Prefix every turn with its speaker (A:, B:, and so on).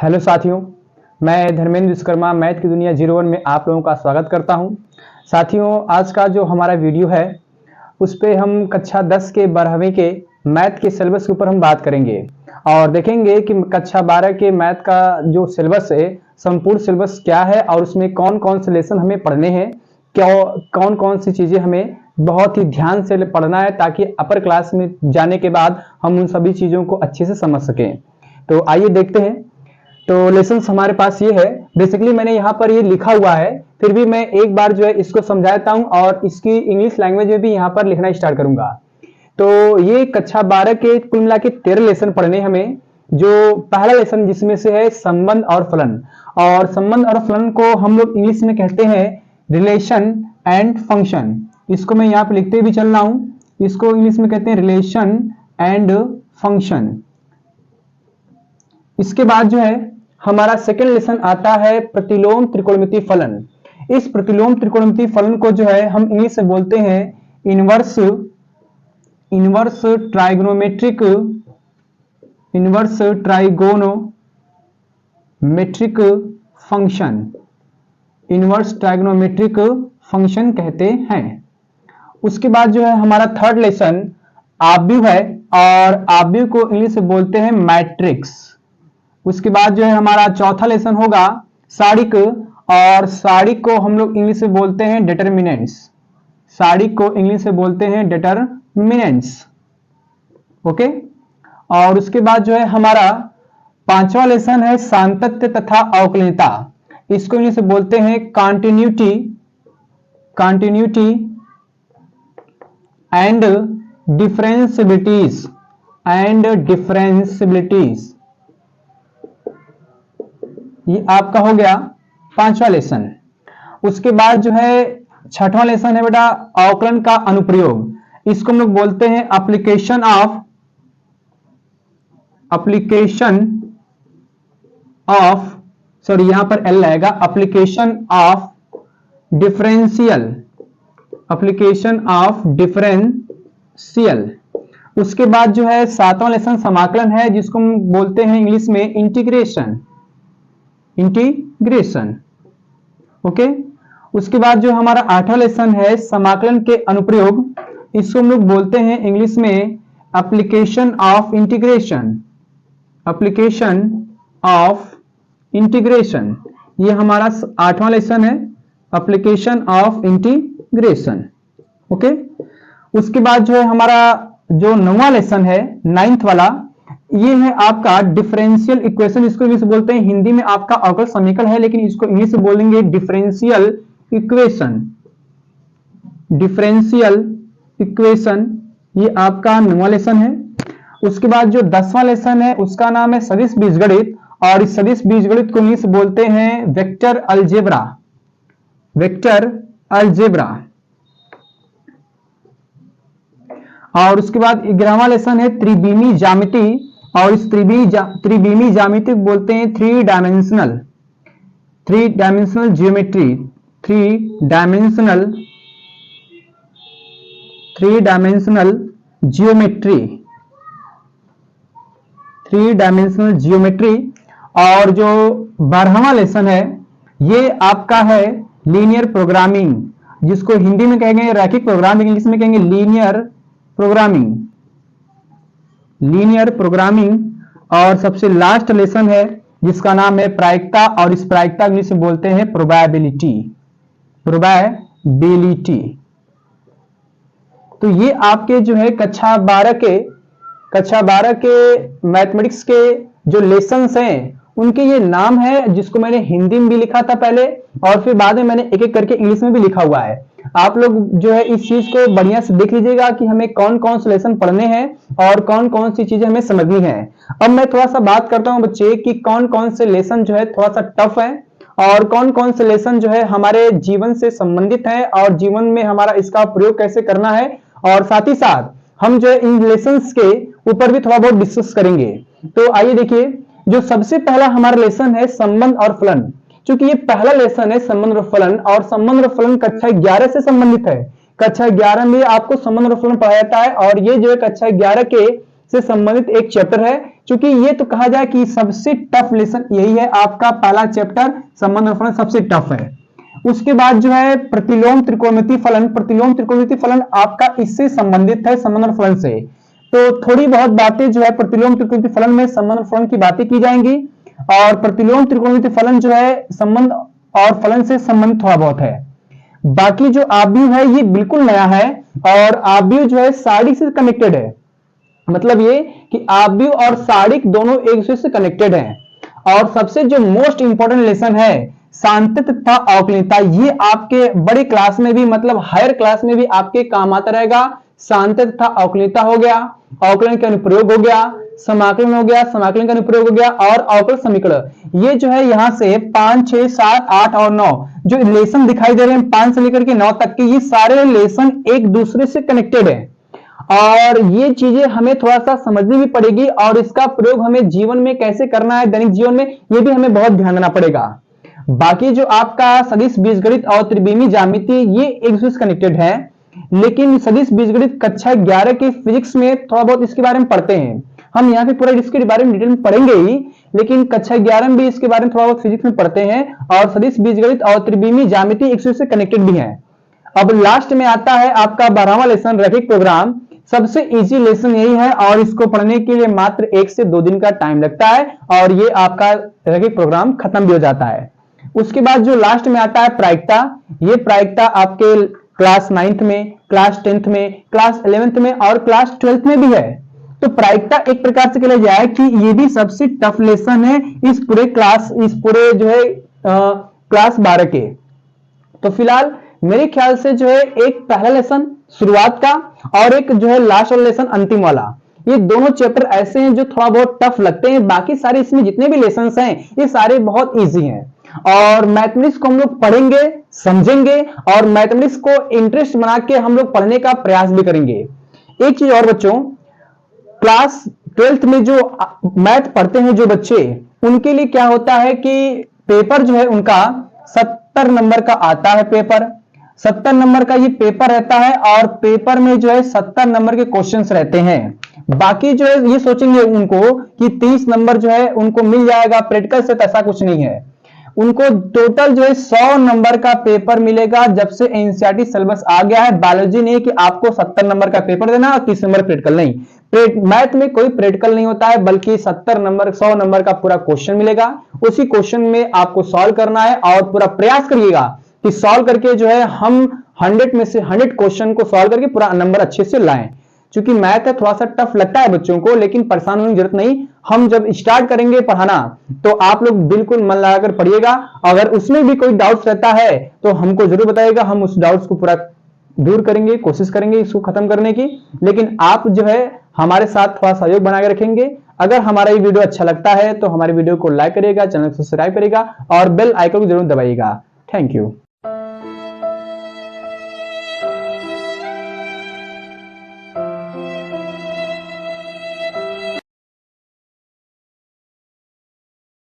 A: Hello साथियों, मैं Dharmendra Vishwakarma math की दुनिया 01 में आप लोगों का स्वागत करता हूं। साथियों, आज का जो हमारा वीडियो है उस पे हम कक्षा 10 के 12वीं के मैथ के सिलेबस के ऊपर हम बात करेंगे और देखेंगे कि कक्षा 12 के मैथ का जो सिलेबस है, संपूर्ण सिलेबस क्या है और उसमें कौन कौन से लेसन हमें पढ़ने हैं, क्या कौन कौन सी चीज़ें हमें बहुत ही ध्यान से पढ़ना है ताकि अपर क्लास में जाने के बाद हम उन सभी चीज़ों को अच्छे से समझ सकें। तो आइए देखते हैं। तो लेसन्स हमारे पास ये है। बेसिकली मैंने यहाँ पर ये लिखा हुआ है, फिर भी मैं एक बार जो है इसको समझाता हूँ और इसकी इंग्लिश लैंग्वेज में भी यहाँ पर लिखना स्टार्ट करूंगा। तो ये कक्षा 12 के कुल मिला के 13 लेसन पढ़ने हमें। जो पहला लेसन जिसमें से है संबंध और फलन, और संबंध और फलन को हम लोग इंग्लिश में कहते हैं रिलेशन एंड फंक्शन। इसको मैं यहाँ पे लिखते भी चल रहा हूँ। इसको इंग्लिश में कहते हैं रिलेशन एंड फंक्शन। इसके बाद जो है हमारा सेकेंड लेसन आता है प्रतिलोम त्रिकोणमितीय फलन। इस प्रतिलोम त्रिकोणमितीय फलन को जो है हम इंग्लिश में बोलते हैं inverse trigonometric function. Inverse trigonometric function कहते हैं। उसके बाद जो है हमारा थर्ड लेसन आव्यूह है और आव्यूह को इंग्लिश में बोलते हैं मैट्रिक्स। उसके बाद जो है हमारा चौथा लेसन होगा सारिक, और सारिक को हम लोग इंग्लिश में बोलते हैं डिटरमिनेंट्स। सारिक को इंग्लिश में बोलते हैं डिटरमिनेंट्स। ओके। और उसके बाद जो है हमारा पांचवा लेसन है सातत्य तथा अवकलनीयता। इसको इंग्लिश में बोलते हैं कॉन्टिन्यूटी एंड डिफरेंशिबिलिटीज। ये आपका हो गया पांचवा लेसन। उसके बाद जो है छठवां लेसन है बेटा अवकलन का अनुप्रयोग। इसको हम लोग बोलते हैं एप्लीकेशन ऑफ सॉरी यहां पर एल आएगा, एप्लीकेशन ऑफ डिफरेंशियल। उसके बाद जो है सातवां लेसन समाकलन है, जिसको हम बोलते हैं इंग्लिश में इंटीग्रेशन। ओके। उसके बाद जो हमारा आठवां लेसन है समाकलन के अनुप्रयोग। इसको हम लोग बोलते हैं इंग्लिश में एप्लीकेशन ऑफ इंटीग्रेशन। ये हमारा आठवां लेसन है, एप्लीकेशन ऑफ इंटीग्रेशन। ओके। उसके बाद जो है हमारा जो नौवां लेसन है, नाइन्थ वाला, ये है आपका डिफरेंशियल इक्वेशन। इसको इंग्लिश में बोलते हैं, हिंदी में आपका अवकल समीकरण है, लेकिन इसको इंग्लिश में बोलेंगे डिफरेंशियल इक्वेशन। ये आपका नौवां लेसन है। उसके बाद जो 10वां लेसन है उसका नाम है सदिश बीजगणित, और इस सदिश बीजगणित को इंग्लिश में बोलते हैं वेक्टर अलजेब्रा। और उसके बाद 11वां लेसन है त्रिविमी ज्यामिति, और इस त्रिविमी ज्यामिति को बोलते हैं थ्री डायमेंशनल ज्योमेट्री। और जो 12वां लेसन है ये आपका है लीनियर प्रोग्रामिंग, जिसको हिंदी में कहेंगे रैखिक प्रोग्रामिंग, इंग्लिश में कहेंगे लीनियर प्रोग्रामिंग। और सबसे लास्ट लेसन है जिसका नाम है प्रायिकता, और इस प्रायिकता इंग्लिश में बोलते हैं प्रोबेबिलिटी। तो ये आपके जो है कक्षा 12 के मैथमेटिक्स के जो लेसन्स हैं उनके ये नाम है, जिसको मैंने हिंदी में भी लिखा था पहले और फिर बाद में मैंने एक एक करके इंग्लिश में भी लिखा हुआ है। आप लोग जो है इस चीज को बढ़िया से देख लीजिएगा कि हमें कौन कौन से लेसन पढ़ने हैं और कौन कौन सी चीजें हमें समझनी है। अब मैं थोड़ा सा बात करता हूं बच्चे कि कौन कौन से लेसन जो है थोड़ा सा टफ है और कौन कौन से लेसन जो है हमारे जीवन से संबंधित है और जीवन में हमारा इसका प्रयोग कैसे करना है, और साथ ही साथ हम जो है इन लेसन्स के ऊपर भी थोड़ा बहुत डिस्कस करेंगे। तो आइए देखिए, जो सबसे पहला हमारा लेसन है संबंध और फलन। क्योंकि ये पहला लेसन है संबंध और फलन, और संबंध और फलन कक्षा 11 से संबंधित है। कक्षा 11 में आपको संबंध और फलन पढ़ाया जाता है, और ये जो है कक्षा 11 के से संबंधित एक चैप्टर है, क्योंकि ये तो कहा जाए कि सबसे टफ लेसन यही है, आपका पहला चैप्टर संबंध और फलन सबसे टफ है। उसके बाद जो है प्रतिलोम त्रिकोणमितीय फलन, प्रतिलोम त्रिकोणमितीय फलन आपका इससे संबंधित है, संबंध और फलन से। तो थोड़ी बहुत बातें जो है प्रतिलोम त्रिकोणमितीय फलन में संबंध और फलन की बातें की जाएंगी, और प्रतिलोम त्रिकोणमितीय फलन जो है संबंध और फलन से संबंधित थोड़ा बहुत है। बाकी जो आव्यूह है ये बिल्कुल नया है, और आव्यूह जो है सारिक से कनेक्टेड है। मतलब ये कि आव्यूह और सारिक दोनों एक दूसरे से कनेक्टेड हैं। और सबसे जो मोस्ट इंपॉर्टेंट लेसन है सांतत्य तथा अवकलनीयता, ये आपके बड़े क्लास में भी, मतलब हायर क्लास में भी आपके काम आता रहेगा। सांतत्य तथा अवकलनीयता हो गया, अवकलन का अनुप्रयोग हो गया, समाकलन हो गया, समाकलन का अनुप्रयोग हो गया, और अवकल समीकरण। ये जो है यहां से 5, 6, 7, 8 और 9 जो लेसन दिखाई दे रहे हैं 5 से लेकर के 9 तक के, ये सारे लेसन एक दूसरे से कनेक्टेड है। और ये चीजें हमें थोड़ा सा समझनी भी पड़ेगी, और इसका प्रयोग हमें जीवन में कैसे करना है, दैनिक जीवन में, ये भी हमें बहुत ध्यान देना पड़ेगा। बाकी जो आपका सदिश बीजगणित और त्रिविमीय ज्यामिति ये एक दूसरे से कनेक्टेड है, लेकिन सदिश बीजगणित कक्षा 11 के फिजिक्स में थोड़ा बहुत इसके बारे में पढ़ते हैं। हम यहाँ पे पूरा इसके बारे में डिटेल में पढ़ेंगे ही, लेकिन कक्षा 11 में भी इसके बारे में थोड़ा बहुत फिजिक्स में पढ़ते हैं। और सदिश बीजगणित और त्रिविमीय ज्यामिति एक दूसरे से कनेक्टेड भी है। अब लास्ट में आता है आपका 12वां लेसन रैखिक प्रोग्राम। सबसे इजी लेसन यही है, और इसको पढ़ने के लिए मात्र 1 से 2 दिन का टाइम लगता है, और ये आपका रैखिक प्रोग्राम खत्म भी हो जाता है। उसके बाद जो लास्ट में आता है प्रायिकता, ये प्रायिकता आपके क्लास 9th में, क्लास 10th में, क्लास 11th में और क्लास 12th में भी है। तो प्रायिकता एक प्रकार से कहा जाए कि ये भी सबसे टफ लेसन है इस पूरे जो है क्लास 12 के। तो फिलहाल मेरे ख्याल से जो है एक पहला लेसन शुरुआत का, और एक जो है लास्ट वाला लेसन अंतिम वाला, ये दोनों चैप्टर ऐसे हैं जो थोड़ा बहुत टफ लगते हैं। बाकी सारे इसमें जितने भी लेसन्स हैं ये सारे बहुत इजी हैं। और मैथमेटिक्स को हम लोग पढ़ेंगे, समझेंगे, और मैथमेटिक्स को इंटरेस्ट बना के हम लोग पढ़ने का प्रयास भी करेंगे। एक चीज और बच्चों, क्लास 12th में जो मैथ पढ़ते हैं जो बच्चे, उनके लिए क्या होता है कि पेपर जो है उनका 70 नंबर का आता है। पेपर 70 नंबर का ये पेपर रहता है, और पेपर में जो है 70 नंबर के क्वेश्चंस रहते हैं। बाकी जो है ये सोचेंगे उनको कि 30 नंबर जो है उनको मिल जाएगा प्रैक्टिकल से, तो ऐसा कुछ नहीं है। उनको टोटल जो है 100 नंबर का पेपर मिलेगा जब से एनसीईआरटी सिलेबस आ गया है। बायोलॉजी नहीं कि आपको 70 नंबर का पेपर देना और 30 नंबर प्रैक्टिकल नहीं। मैथ में कोई प्रैक्टिकल नहीं होता है, बल्कि 70 नंबर 100 नंबर का पूरा क्वेश्चन मिलेगा। उसी क्वेश्चन में आपको सॉल्व करना है, और पूरा प्रयास करिएगा कि सॉल्व करके जो है हम 100 में से 100 क्वेश्चन को सॉल्व करके पूरा नंबर अच्छे से लाएं। क्योंकि मैथ है थोड़ा सा टफ लगता है बच्चों को, लेकिन परेशान होने की जरूरत नहीं। हम जब स्टार्ट करेंगे पढ़ाना तो आप लोग बिल्कुल मन लगाकर पढ़िएगा। अगर उसमें भी कोई डाउट्स रहता है तो हमको जरूर बताइएगा, हम उस डाउट्स को पूरा दूर करेंगे, कोशिश करेंगे इसको खत्म करने की। लेकिन आप जो है हमारे साथ थोड़ा सहयोग बना के रखेंगे। अगर हमारा ये वीडियो अच्छा लगता है तो हमारे वीडियो को लाइक करिएगा, चैनल को सब्सक्राइब करिएगा, और बेल आइकन को जरूर दबाइएगा। Thank you.